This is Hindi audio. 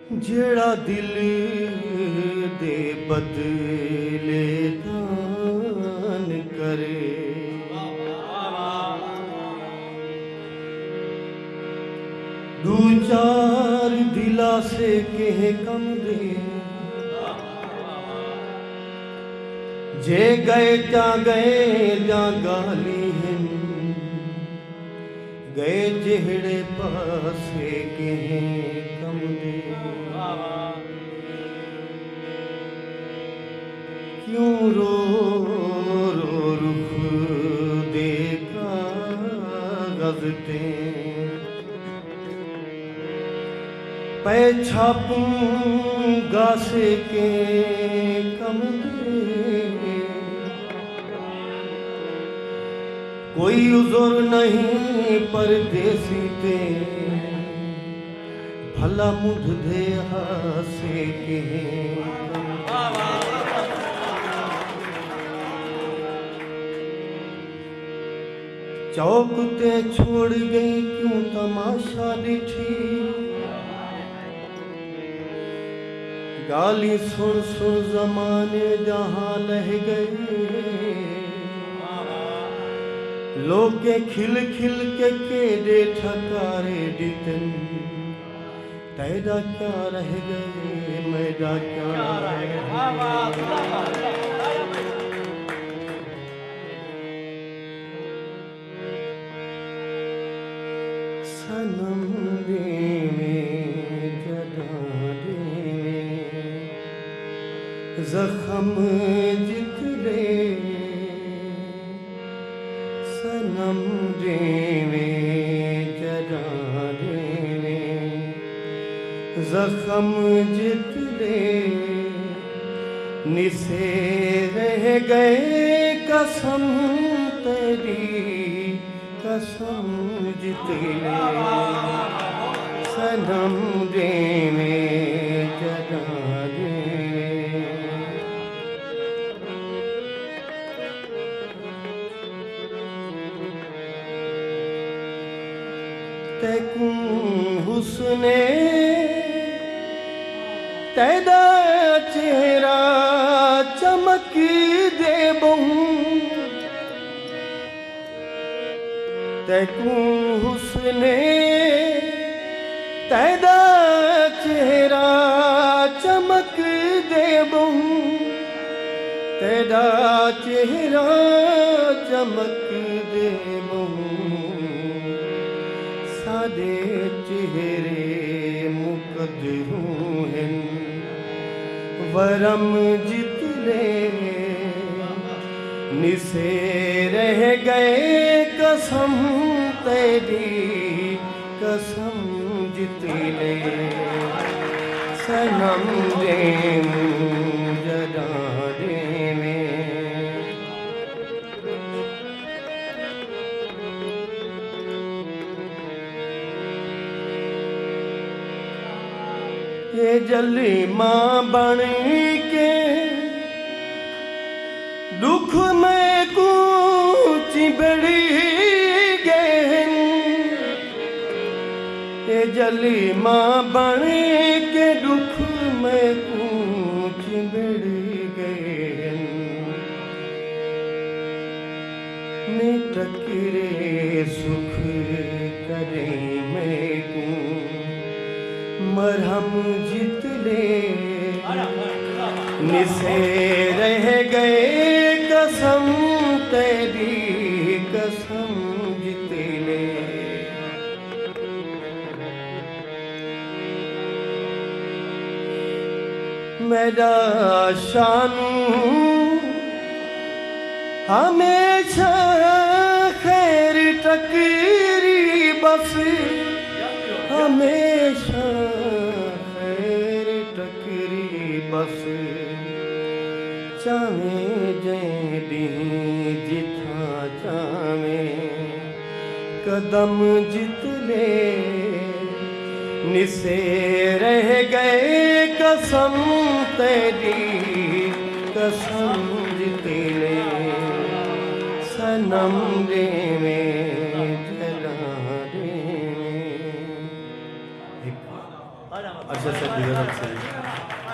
जेड़ा दिल दे बदले दान करे, दू चार दिला से कह कम दे, जे गए जा गाली हैं, गए जेड़े पासे कह कम दे। क्यों रो रो रुख देखा गजते, पै छापूंगा से के कम दे। कोई उज़ुर नहीं परदेसी ते, भला मुझ दे हासे के चौक ते छोड़ गई क्यों तमाशा दिठी, गाली सुन सुन जमाने जहां लह गए, लोके खिल खिल के केड़े ठकारे दितन, तेरा क्या रह गए मेरा क्या रह गए। सनम देवे जदा देवे जख्म जितले, सनम देवे जदा देवे जख्म जितले, निसे रह गए कसम तेरी कसम जितले, सनम देवे जदा देवे। तैकू हुस्ने तेरा चेहरा चमक दे बहु, तैकू हुस्ने तेरा चेहरा चमक दे बहु, तेरा चेहरा चमक दे बहु। सादे चेहरे मुकद्दरू हैं वरम जितले, निसे रह गए कसम तेरी कसम जितले, सनम देवे जदा देवे। ये जली मां बन के दुख में कूच बड़ी गए, ये जली मां बन के दुख में कूच बड़ी गए। ने टकरे सुख करे मैं को मरहम जितले, निसे रह गए कसम तेरी कसम जितले। मेरा शानू हमेशा खैर टकरी बस, हमेशा खैर टकरी बस। चावे जैदी जिथा चावे कदम जितले, निसे रह गए कसम तेरी कसम जितले, सनम देवे जला देवे। अच्छा आपकी तरफ से।